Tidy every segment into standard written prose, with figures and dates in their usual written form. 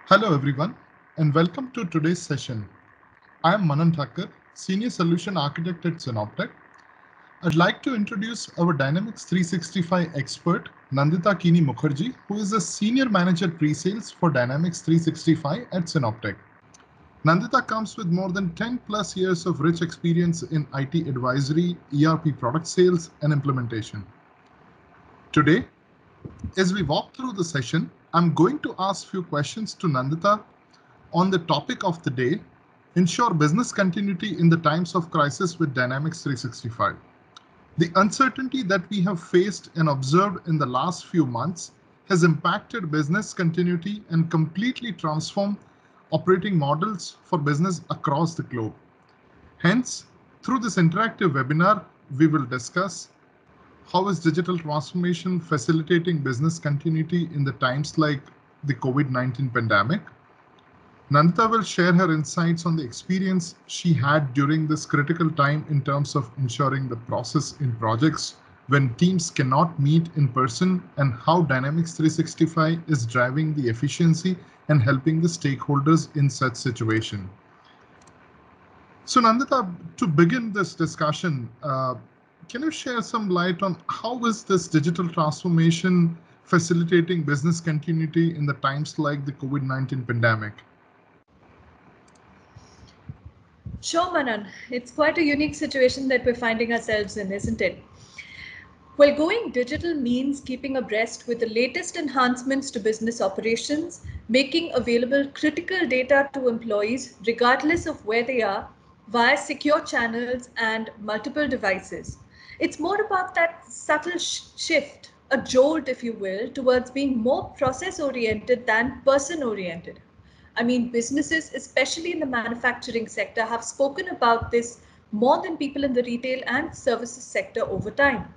Hello everyone and welcome to today's session. I am Manan Thakur, Senior Solution Architect at Synoptech. I'd like to introduce our Dynamics 365 expert, Nandita Kini Mukherjee, who is a Senior Manager Pre-Sales for Dynamics 365 at Synoptech. Nandita comes with more than 10 plus years of rich experience in IT advisory, ERP product sales, and implementation. Today, as we walk through the session, I'm going to ask few questions to Nandita on the topic of the day, ensure business continuity in the times of crisis with Dynamics 365. The uncertainty that we have faced and observed in the last few months has impacted business continuity and completely transformed operating models for business across the globe. Hence, through this interactive webinar, we will discuss how is digital transformation facilitating business continuity in the times like the COVID-19 pandemic. Nandita will share her insights on the experience she had during this critical time in terms of ensuring the process in projects when teams cannot meet in person and how Dynamics 365 is driving the efficiency and helping the stakeholders in such situation. So Nandita, to begin this discussion, can you share some light on how is this digital transformation facilitating business continuity in the times like the COVID-19 pandemic? Sure, Manan. It's quite a unique situation that we're finding ourselves in, isn't it? Well, going digital means keeping abreast with the latest enhancements to business operations, making available critical data to employees regardless of where they are via secure channels and multiple devices. It's more about that subtle shift, a jolt, if you will, towards being more process oriented than person oriented. I mean, businesses, especially in the manufacturing sector, have spoken about this more than people in the retail and services sector over time.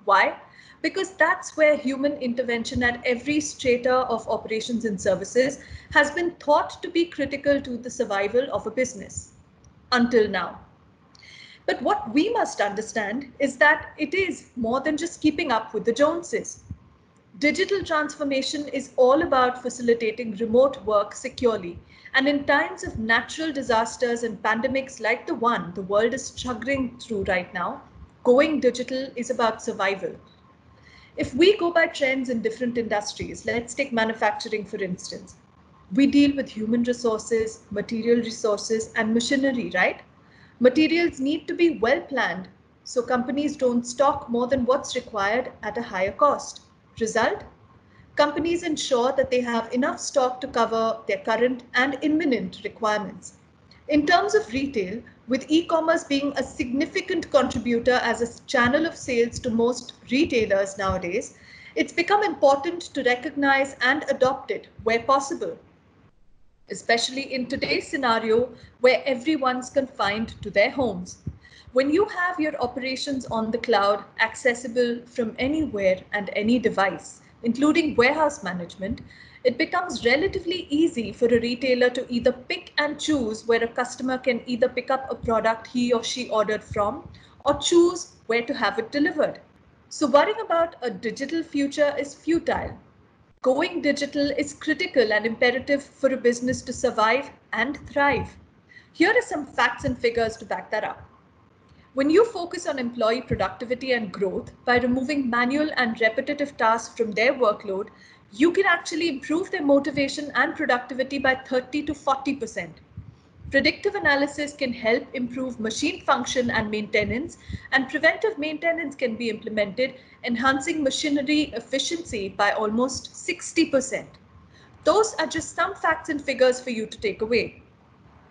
Why? Because that's where human intervention at every strata of operations and services has been thought to be critical to the survival of a business until now. But what we must understand is that it is more than just keeping up with the Joneses. Digital transformation is all about facilitating remote work securely. And in times of natural disasters and pandemics like the one the world is struggling through right now, going digital is about survival. If we go by trends in different industries, let's take manufacturing for instance. We deal with human resources, material resources, and machinery, right? Materials need to be well planned so companies don't stock more than what's required at a higher cost. Result? Companies ensure that they have enough stock to cover their current and imminent requirements. In terms of retail, with e-commerce being a significant contributor as a channel of sales to most retailers nowadays, it's become important to recognize and adopt it where possible, especially in today's scenario where everyone's confined to their homes. When you have your operations on the cloud accessible from anywhere and any device, including warehouse management, it becomes relatively easy for a retailer to either pick and choose where a customer can either pick up a product he or she ordered from or choose where to have it delivered. So, worrying about a digital future is futile. Going digital is critical and imperative for a business to survive and thrive. Here are some facts and figures to back that up. When you focus on employee productivity and growth by removing manual and repetitive tasks from their workload, you can actually improve their motivation and productivity by 30 to 40%. Predictive analysis can help improve machine function and maintenance, and preventive maintenance can be implemented, enhancing machinery efficiency by almost 60%. Those are just some facts and figures for you to take away.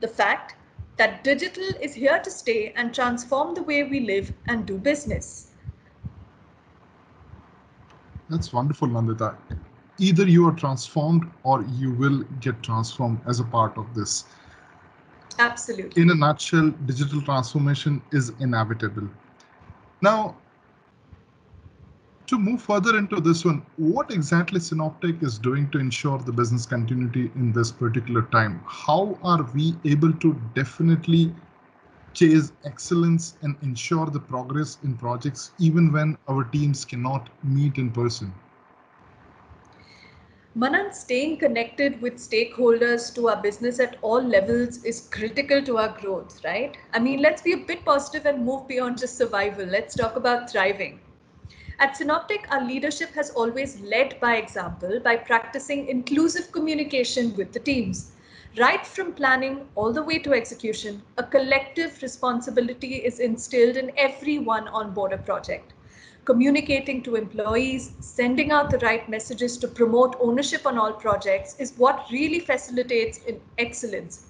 The fact that digital is here to stay and transform the way we live and do business. That's wonderful, Nandita. Either you are transformed or you will get transformed as a part of this. Absolutely. In a nutshell, digital transformation is inevitable. Now, to move further into this one, what exactly Synoptech is doing to ensure the business continuity in this particular time? How are we able to definitely chase excellence and ensure the progress in projects even when our teams cannot meet in person? Manan, staying connected with stakeholders to our business at all levels is critical to our growth, right? I mean, let's be a bit positive and move beyond just survival. Let's talk about thriving. At Synoptic, our leadership has always led by example by practicing inclusive communication with the teams. Right from planning all the way to execution, a collective responsibility is instilled in everyone on board a project. Communicating to employees, sending out the right messages to promote ownership on all projects is what really facilitates in excellence.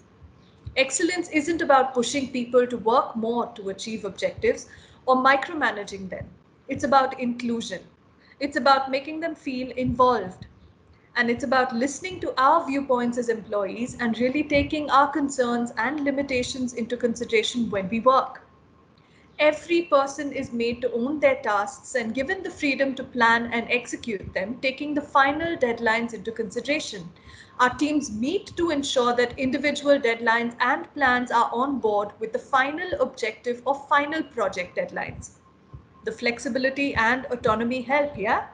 Excellence isn't about pushing people to work more to achieve objectives or micromanaging them. It's about inclusion. It's about making them feel involved. And it's about listening to our viewpoints as employees and really taking our concerns and limitations into consideration when we work. Every person is made to own their tasks and given the freedom to plan and execute them, taking the final deadlines into consideration. Our teams meet to ensure that individual deadlines and plans are on board with the final objective or final project deadlines. The flexibility and autonomy help, yeah?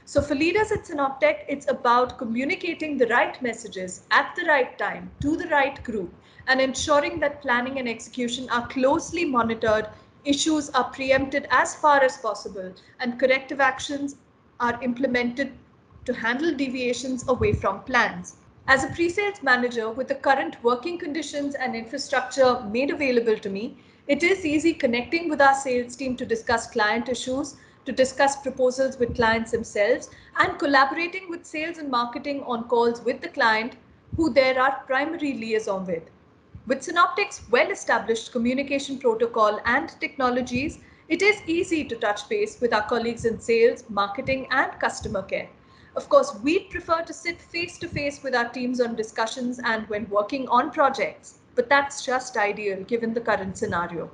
So for leaders at Synoptech, it's about communicating the right messages at the right time to the right group and ensuring that planning and execution are closely monitored, issues are preempted as far as possible, and corrective actions are implemented to handle deviations away from plans. As a pre-sales manager with the current working conditions and infrastructure made available to me, it is easy connecting with our sales team to discuss client issues, to discuss proposals with clients themselves, and collaborating with sales and marketing on calls with the client who they are primary liaison with. With Synoptic's well-established communication protocol and technologies, it is easy to touch base with our colleagues in sales, marketing, and customer care. Of course, we'd prefer to sit face to face with our teams on discussions and when working on projects, but that's just ideal given the current scenario.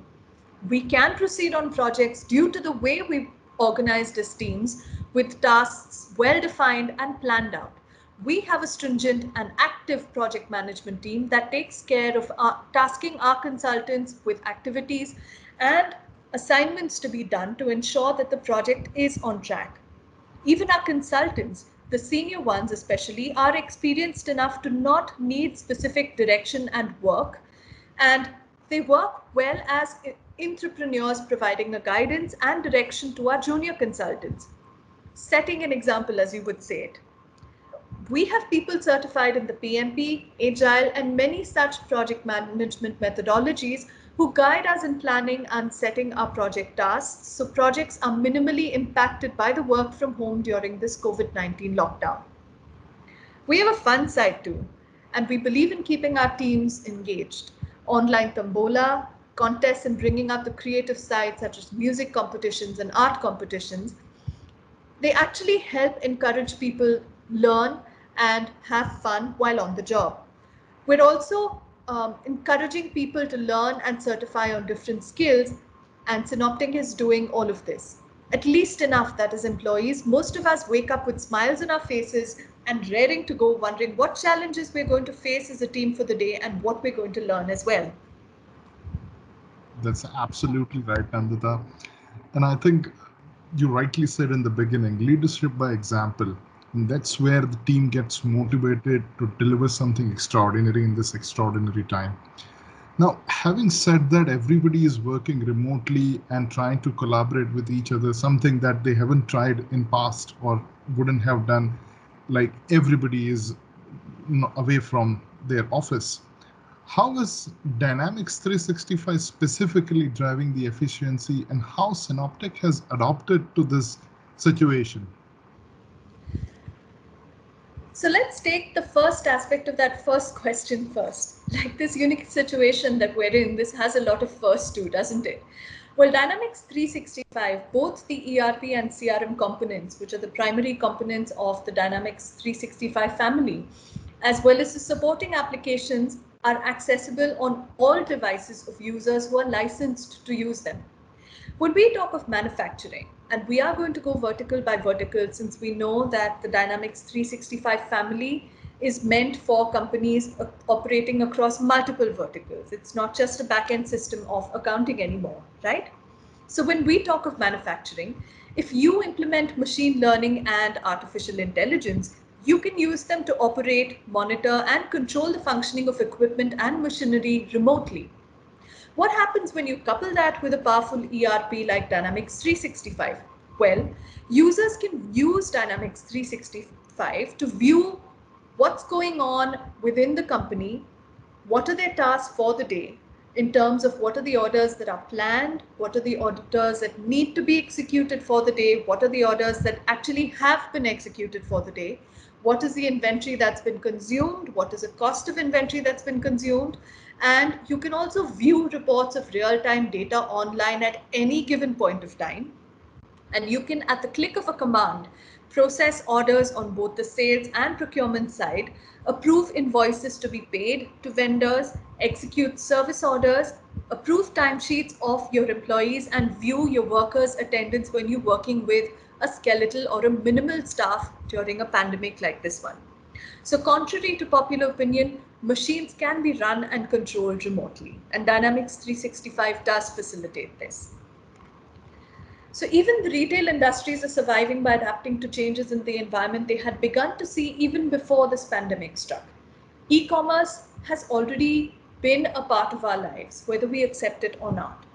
We can proceed on projects due to the way we've organized as teams with tasks well defined and planned out. We have a stringent and active project management team that takes care of tasking our consultants with activities and assignments to be done to ensure that the project is on track. Even our consultants, the senior ones especially, are experienced enough to not need specific direction and work, and they work well as entrepreneurs providing a guidance and direction to our junior consultants. Setting an example, as you would say it. We have people certified in the PMP, Agile, and many such project management methodologies who guide us in planning and setting our project tasks so projects are minimally impacted by the work from home during this COVID-19 lockdown. We have a fun side too, and we believe in keeping our teams engaged. Online tombola, contests, and bringing up the creative side, such as music competitions and art competitions, they actually help encourage people learn and have fun while on the job. We're also encouraging people to learn and certify on different skills, and Synoptic is doing all of this. At least enough that as employees, most of us wake up with smiles on our faces and raring to go, wondering what challenges we're going to face as a team for the day and what we're going to learn as well. That's absolutely right, Nandita. And I think you rightly said in the beginning, leadership by example. And that's where the team gets motivated to deliver something extraordinary in this extraordinary time. Now, having said that, everybody is working remotely and trying to collaborate with each other, something that they haven't tried in past or wouldn't have done. Like everybody is away from their office. How is Dynamics 365 specifically driving the efficiency, and how Synoptic has adapted to this situation? So let's take the first aspect of that first question first. Like this unique situation that we're in, this has a lot of firsts too, doesn't it? Well, Dynamics 365, both the ERP and CRM components, which are the primary components of the Dynamics 365 family, as well as the supporting applications, are accessible on all devices of users who are licensed to use them. When we talk of manufacturing, and we are going to go vertical by vertical since we know that the Dynamics 365 family is meant for companies operating across multiple verticals. It's not just a back-end system of accounting anymore, right? So when we talk of manufacturing, if you implement machine learning and artificial intelligence, You can use them to operate, monitor, and control the functioning of equipment and machinery remotely. What happens when you couple that with a powerful ERP like Dynamics 365? Well, users can use Dynamics 365 to view what's going on within the company, what are their tasks for the day, in terms of what are the orders that are planned, what are the orders that need to be executed for the day, what are the orders that actually have been executed for the day, what is the inventory that's been consumed, what is the cost of inventory that's been consumed, and you can also view reports of real-time data online at any given point of time. And you can, at the click of a command, process orders on both the sales and procurement side, approve invoices to be paid to vendors, execute service orders, approve timesheets of your employees, and view your workers' attendance when you're working with a skeletal or a minimal staff during a pandemic like this one. So contrary to popular opinion, machines can be run and controlled remotely, and Dynamics 365 does facilitate this. So even the retail industries are surviving by adapting to changes in the environment they had begun to see even before this pandemic struck. E-commerce has already been a part of our lives, whether we accept it or not.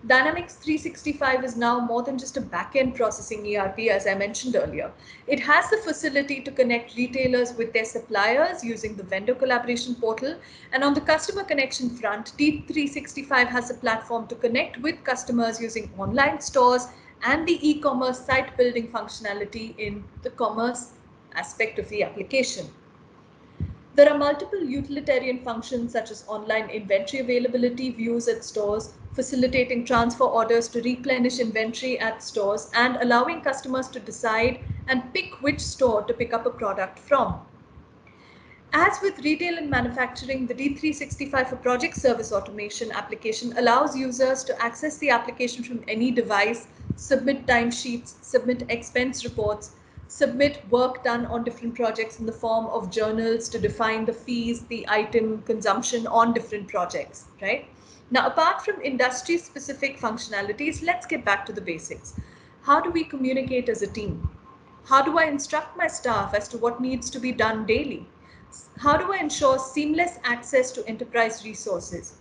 Dynamics 365 is now more than just a back-end processing ERP, as I mentioned earlier. It has the facility to connect retailers with their suppliers using the vendor collaboration portal. And on the customer connection front, D365 has a platform to connect with customers using online stores and the e-commerce site building functionality in the commerce aspect of the application. There are multiple utilitarian functions such as online inventory availability views at stores, facilitating transfer orders to replenish inventory at stores, and allowing customers to decide and pick which store to pick up a product from. As with retail and manufacturing, the D365 for Project Service Automation application allows users to access the application from any device, submit timesheets, submit expense reports, submit work done on different projects in the form of journals to define the fees, the item consumption on different projects, right? Now, apart from industry-specific functionalities, let's get back to the basics. How do we communicate as a team? How do I instruct my staff as to what needs to be done daily? How do I ensure seamless access to enterprise resources?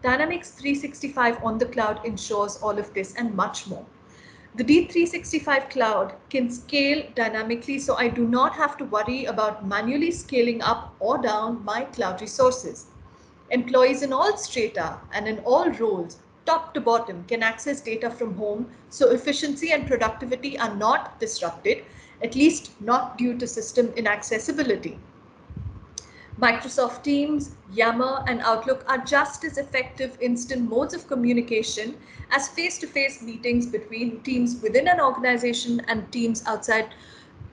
Dynamics 365 on the cloud ensures all of this and much more. The D365 cloud can scale dynamically, so I do not have to worry about manually scaling up or down my cloud resources. Employees in all strata and in all roles, top to bottom, can access data from home, so efficiency and productivity are not disrupted, at least not due to system inaccessibility. Microsoft Teams, Yammer, and Outlook are just as effective instant modes of communication as face-to-face meetings between teams within an organization and teams outside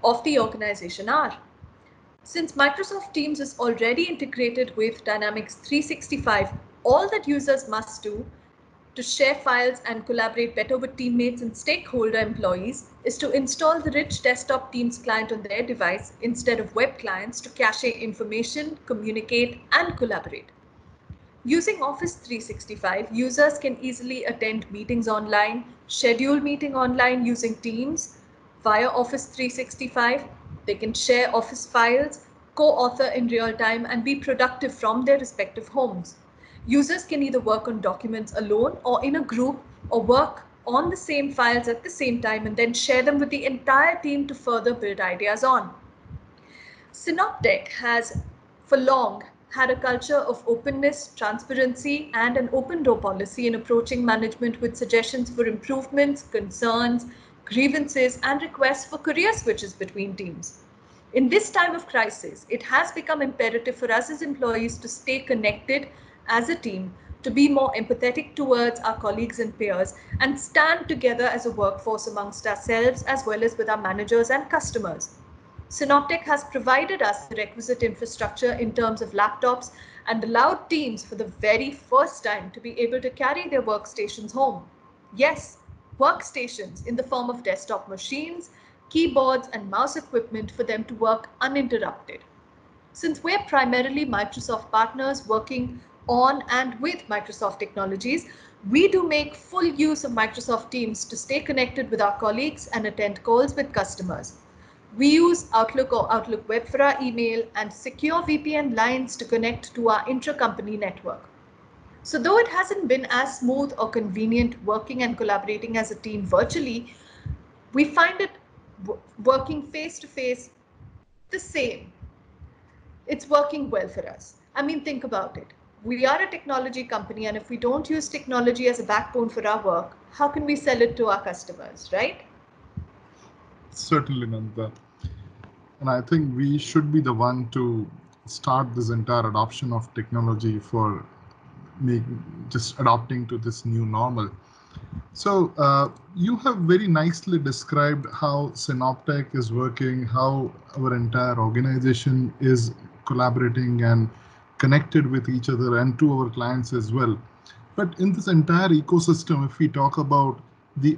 of the organization are. Since Microsoft Teams is already integrated with Dynamics 365, all that users must do to share files and collaborate better with teammates and stakeholder employees is to install the rich desktop Teams client on their device instead of web clients to cache information, communicate, and collaborate. Using Office 365, users can easily attend meetings online, schedule meeting online using Teams via Office 365. They can share Office files, co-author in real time, and be productive from their respective homes. Users can either work on documents alone or in a group, or work on the same files at the same time and then share them with the entire team to further build ideas on. Synoptech has for long had a culture of openness, transparency, and an open door policy in approaching management with suggestions for improvements, concerns, grievances, and requests for career switches between teams. In this time of crisis, it has become imperative for us as employees to stay connected as a team, to be more empathetic towards our colleagues and peers, and stand together as a workforce amongst ourselves as well as with our managers and customers. Synoptech has provided us the requisite infrastructure in terms of laptops and allowed teams for the very first time to be able to carry their workstations home. Yes, workstations in the form of desktop machines, keyboards, and mouse equipment for them to work uninterrupted. Since we're primarily Microsoft partners working on and with Microsoft technologies, we do make full use of Microsoft Teams to stay connected with our colleagues and attend calls with customers. We use Outlook or Outlook Web for our email and secure VPN lines to connect to our intra-company network. So though it hasn't been as smooth or convenient working and collaborating as a team virtually, we find it working face-to-face the same. It's working well for us. I mean, think about it. We are a technology company, and if we don't use technology as a backbone for our work, how can we sell it to our customers, right? Certainly, Nanda. And I think we should be the one to start this entire adoption of technology for just adopting to this new normal. So you have very nicely described how Synoptech is working, how our entire organization is collaborating and connected with each other and to our clients as well. But in this entire ecosystem, if we talk about the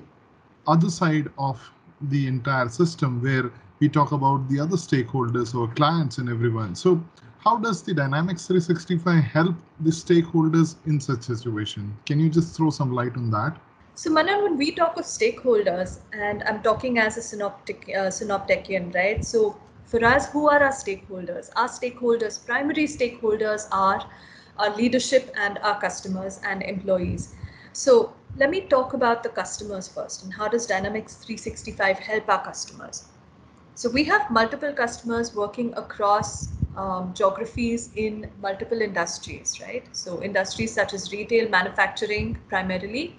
other side of the entire system, where we talk about the other stakeholders or clients and everyone. So how does the Dynamics 365 help the stakeholders in such a situation? Can you just throw some light on that? So Manan, when we talk of stakeholders, and I'm talking as a synoptician, right? So for us, who are our stakeholders? Our stakeholders, primary stakeholders are our leadership and our customers and employees. So let me talk about the customers first, and how does Dynamics 365 help our customers? So we have multiple customers working across geographies in multiple industries, right? So industries such as retail, manufacturing primarily,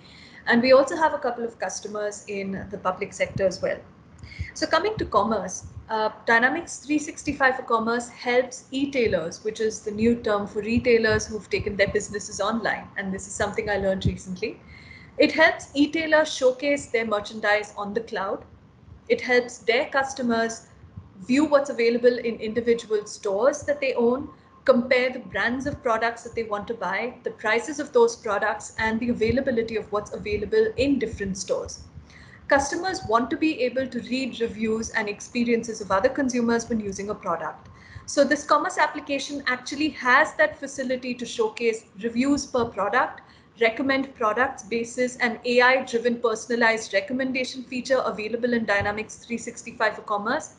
and we also have a couple of customers in the public sector as well. So coming to commerce, Dynamics 365 for Commerce helps e-tailers, which is the new term for retailers who've taken their businesses online. And this is something I learned recently. It helps e-tailers showcase their merchandise on the cloud. It helps their customers view what's available in individual stores that they own, compare the brands of products that they want to buy, the prices of those products, and the availability of what's available in different stores. Customers want to be able to read reviews and experiences of other consumers when using a product. So this commerce application actually has that facility to showcase reviews per product, recommend products basis an AI-driven personalized recommendation feature available in Dynamics 365 for Commerce.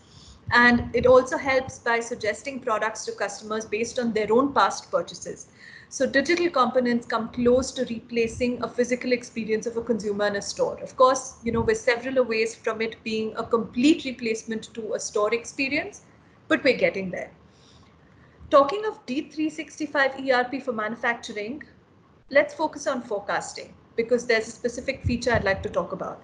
And it also helps by suggesting products to customers based on their own past purchases. So digital components come close to replacing a physical experience of a consumer in a store. Of course, we're several ways from it being a complete replacement to a store experience, but we're getting there. Talking of D365 ERP for manufacturing, let's focus on forecasting because there's a specific feature I'd like to talk about.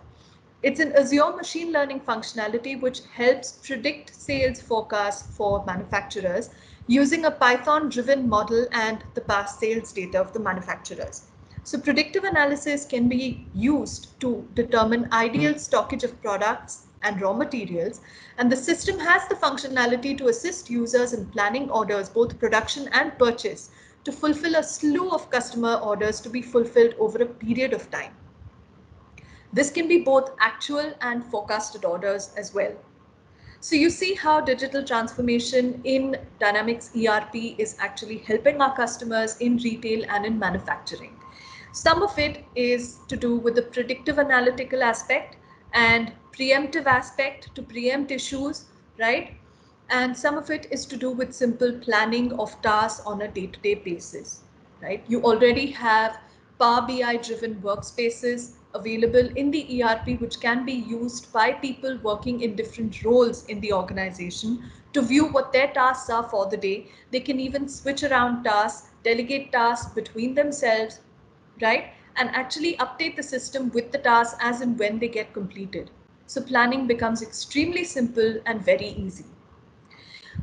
It's an Azure machine learning functionality which helps predict sales forecasts for manufacturers using a Python-driven model and the past sales data of the manufacturers. So predictive analysis can be used to determine ideal stockage of products and raw materials, and the system has the functionality to assist users in planning orders, both production and purchase, to fulfill a slew of customer orders to be fulfilled over a period of time. This can be both actual and forecasted orders as well. So you see how digital transformation in Dynamics ERP is actually helping our customers in retail and in manufacturing. Some of it is to do with the predictive analytical aspect and preemptive aspect to preempt issues, right? And some of it is to do with simple planning of tasks on a day-to-day basis, right? You already have Power BI driven workspaces available in the ERP, which can be used by people working in different roles in the organization to view what their tasks are for the day. They can even switch around tasks, delegate tasks between themselves, right? And actually update the system with the tasks as and when they get completed. So planning becomes extremely simple and very easy.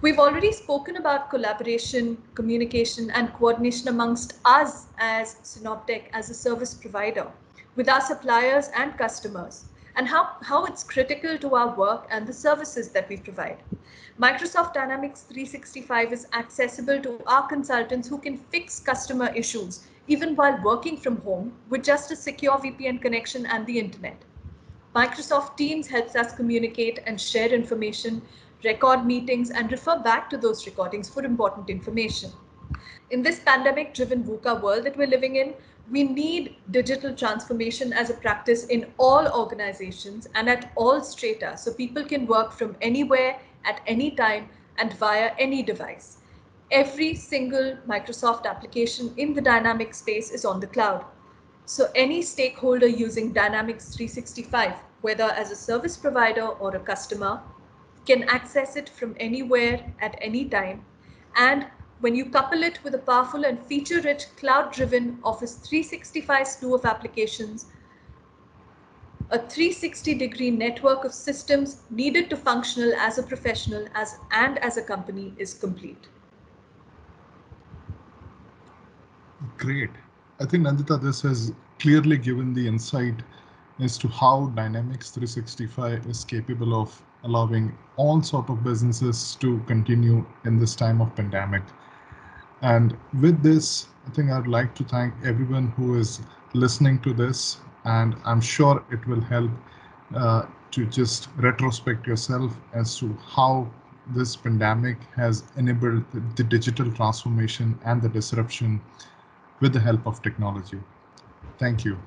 We've already spoken about collaboration, communication, and coordination amongst us as Synoptech as a service provider with our suppliers and customers, and how it's critical to our work and the services that we provide. Microsoft Dynamics 365 is accessible to our consultants who can fix customer issues even while working from home with just a secure VPN connection and the internet. Microsoft Teams helps us communicate and share information, record meetings, and refer back to those recordings for important information. In this pandemic-driven VUCA world that we're living in, We need digital transformation as a practice in all organizations and at all strata, so people can work from anywhere at any time and via any device. Every single Microsoft application in the Dynamics space is on the cloud. So any stakeholder using Dynamics 365, whether as a service provider or a customer, can access it from anywhere at any time. And when you couple it with a powerful and feature-rich cloud-driven Office 365 slew of applications, a 360-degree network of systems needed to function as a professional and as a company is complete. Great. I think, Nandita, this has clearly given the insight as to how Dynamics 365 is capable of allowing all sort of businesses to continue in this time of pandemic. And with this, I think I'd like to thank everyone who is listening to this, and I'm sure it will help to just retrospect yourself as to how this pandemic has enabled the digital transformation and the disruption with the help of technology. Thank you.